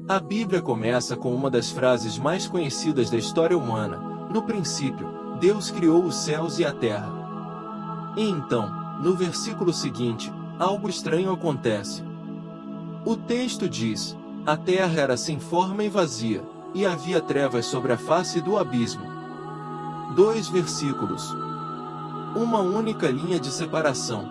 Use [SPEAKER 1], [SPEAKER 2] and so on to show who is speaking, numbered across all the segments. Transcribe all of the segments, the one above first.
[SPEAKER 1] A Bíblia começa com uma das frases mais conhecidas da história humana: no princípio, Deus criou os céus e a terra. E então, no versículo seguinte, algo estranho acontece. O texto diz: a terra era sem forma e vazia, e havia trevas sobre a face do abismo. 2 versículos. Uma única linha de separação.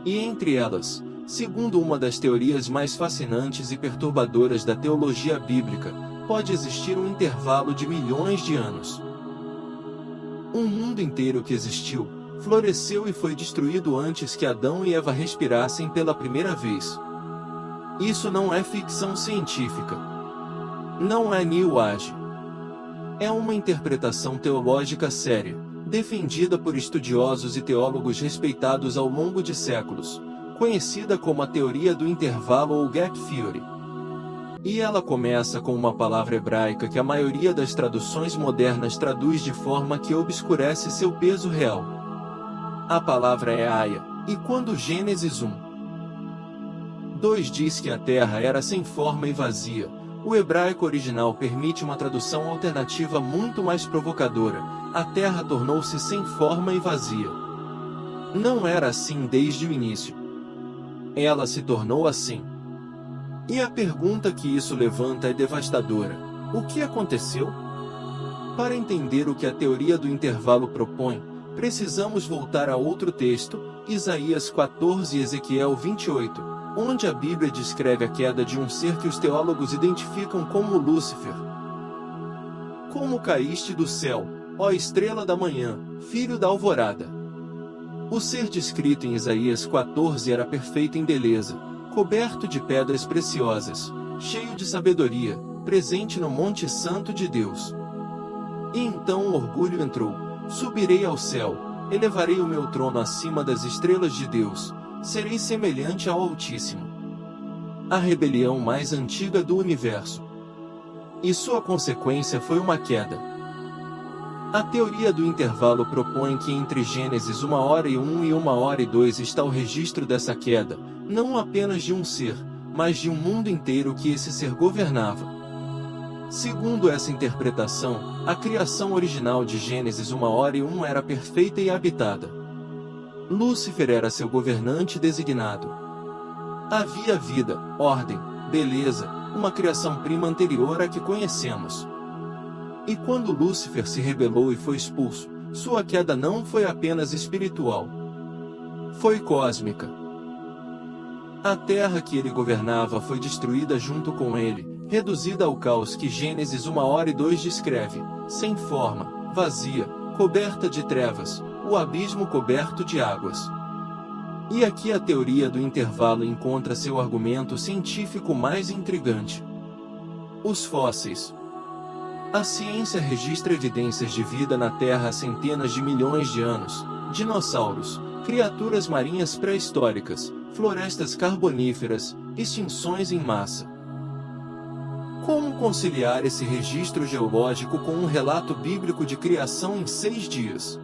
[SPEAKER 1] E entre elas, segundo uma das teorias mais fascinantes e perturbadoras da teologia bíblica, pode existir um intervalo de milhões de anos. Um mundo inteiro que existiu, floresceu e foi destruído antes que Adão e Eva respirassem pela primeira vez. Isso não é ficção científica. Não é New Age. É uma interpretação teológica séria, defendida por estudiosos e teólogos respeitados ao longo de séculos, conhecida como a teoria do intervalo ou Gap Theory. E ela começa com uma palavra hebraica que a maioria das traduções modernas traduz de forma que obscurece seu peso real. A palavra é Aya, e quando Gênesis 1:2 diz que a terra era sem forma e vazia, o hebraico original permite uma tradução alternativa muito mais provocadora: a terra tornou-se sem forma e vazia. Não era assim desde o início. Ela se tornou assim. E a pergunta que isso levanta é devastadora: o que aconteceu? Para entender o que a teoria do intervalo propõe, precisamos voltar a outro texto, Isaías 14 e Ezequiel 28, onde a Bíblia descreve a queda de um ser que os teólogos identificam como Lúcifer. Como caíste do céu, ó estrela da manhã, filho da alvorada. O ser descrito em Isaías 14 era perfeito em beleza, coberto de pedras preciosas, cheio de sabedoria, presente no Monte Santo de Deus. E então o orgulho entrou: subirei ao céu, elevarei o meu trono acima das estrelas de Deus, serei semelhante ao Altíssimo. A rebelião mais antiga do universo. E sua consequência foi uma queda. A teoria do intervalo propõe que entre Gênesis 1:1 e 1:2 está o registro dessa queda, não apenas de um ser, mas de um mundo inteiro que esse ser governava. Segundo essa interpretação, a criação original de Gênesis 1:1 era perfeita e habitada. Lúcifer era seu governante designado. Havia vida, ordem, beleza, uma criação-prima anterior à que conhecemos. E quando Lúcifer se rebelou e foi expulso, sua queda não foi apenas espiritual. Foi cósmica. A terra que ele governava foi destruída junto com ele, reduzida ao caos que Gênesis 1:2 descreve: sem forma, vazia, coberta de trevas, o abismo coberto de águas. E aqui a teoria do intervalo encontra seu argumento científico mais intrigante. Os fósseis. A ciência registra evidências de vida na Terra há centenas de milhões de anos: dinossauros, criaturas marinhas pré-históricas, florestas carboníferas, extinções em massa. Como conciliar esse registro geológico com um relato bíblico de criação em 6 dias?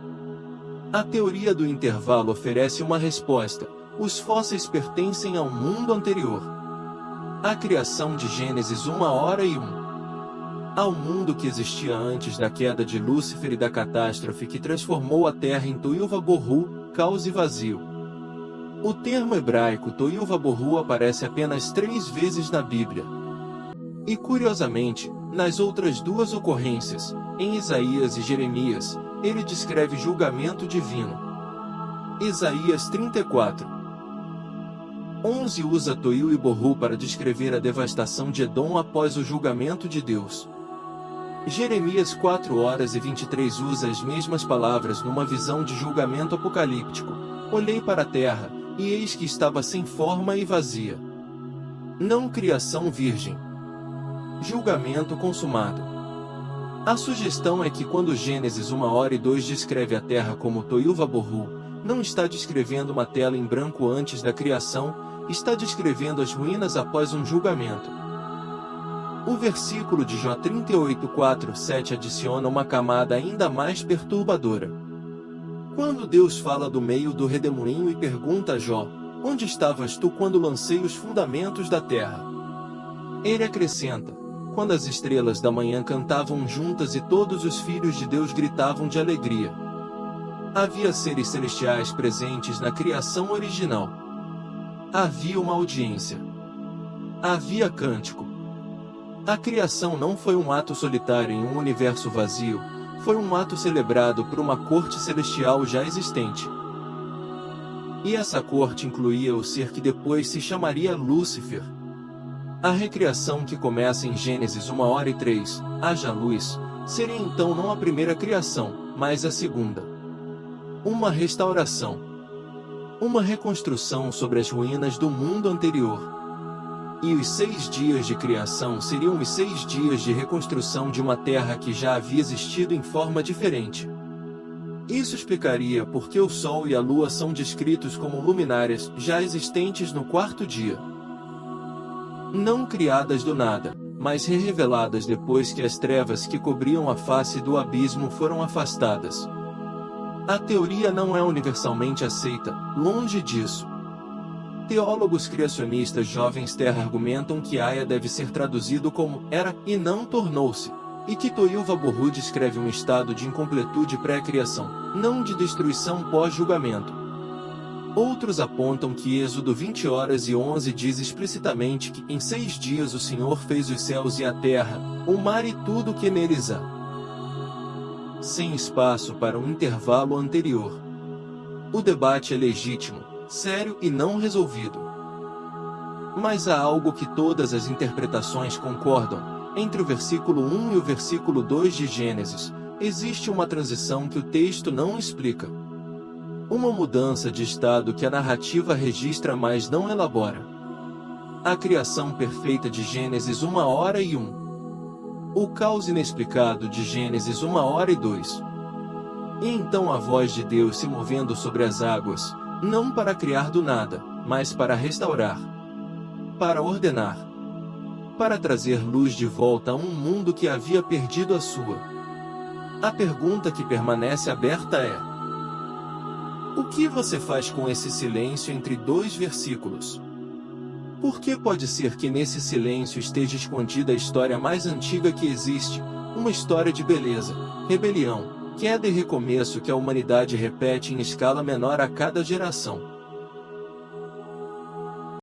[SPEAKER 1] A teoria do intervalo oferece uma resposta: os fósseis pertencem ao mundo anterior. A criação de Gênesis 1:1. Ao mundo que existia antes da queda de Lúcifer e da catástrofe que transformou a terra em Tohu Vabohu, caos e vazio. O termo hebraico Tohu Vabohu aparece apenas 3 vezes na Bíblia. E curiosamente, nas outras 2 ocorrências, em Isaías e Jeremias, ele descreve julgamento divino. Isaías 34:11 usa Tohu e Bohu para descrever a devastação de Edom após o julgamento de Deus. Jeremias 4:23 usa as mesmas palavras numa visão de julgamento apocalíptico: olhei para a terra, e eis que estava sem forma e vazia. Não criação virgem. Julgamento consumado. A sugestão é que quando Gênesis 1:2 descreve a terra como Tohu Vabohu, não está descrevendo uma tela em branco antes da criação, está descrevendo as ruínas após um julgamento. O versículo de Jó 38:4-7 adiciona uma camada ainda mais perturbadora. Quando Deus fala do meio do redemoinho e pergunta a Jó: onde estavas tu quando lancei os fundamentos da terra? Ele acrescenta: quando as estrelas da manhã cantavam juntas e todos os filhos de Deus gritavam de alegria. Havia seres celestiais presentes na criação original. Havia uma audiência. Havia cântico. A criação não foi um ato solitário em um universo vazio, foi um ato celebrado por uma corte celestial já existente. E essa corte incluía o ser que depois se chamaria Lúcifer. A recriação que começa em Gênesis 1:03, haja luz, seria então não a primeira criação, mas a segunda. Uma restauração. Uma reconstrução sobre as ruínas do mundo anterior. E os 6 dias de criação seriam os 6 dias de reconstrução de uma terra que já havia existido em forma diferente. Isso explicaria por que o Sol e a Lua são descritos como luminárias já existentes no 4º dia. Não criadas do nada, mas reveladas depois que as trevas que cobriam a face do abismo foram afastadas. A teoria não é universalmente aceita, longe disso. Teólogos criacionistas jovens terra argumentam que Aya deve ser traduzido como era e não tornou-se, e que Toilva Borru descreve um estado de incompletude pré-criação, não de destruição pós-julgamento. Outros apontam que Êxodo 20:11 diz explicitamente que em 6 dias o Senhor fez os céus e a terra, o mar e tudo o que neles há. Sem espaço para um intervalo anterior. O debate é legítimo, sério e não resolvido. Mas há algo que todas as interpretações concordam: entre o versículo 1 e o versículo 2 de Gênesis, existe uma transição que o texto não explica. Uma mudança de estado que a narrativa registra mas não elabora. A criação perfeita de Gênesis 1:01. O caos inexplicado de Gênesis 1:02. E então a voz de Deus se movendo sobre as águas, não para criar do nada, mas para restaurar. Para ordenar. Para trazer luz de volta a um mundo que havia perdido a sua. A pergunta que permanece aberta é: o que você faz com esse silêncio entre 2 versículos? Porque pode ser que nesse silêncio esteja escondida a história mais antiga que existe, uma história de beleza, rebelião, queda e recomeço que a humanidade repete em escala menor a cada geração.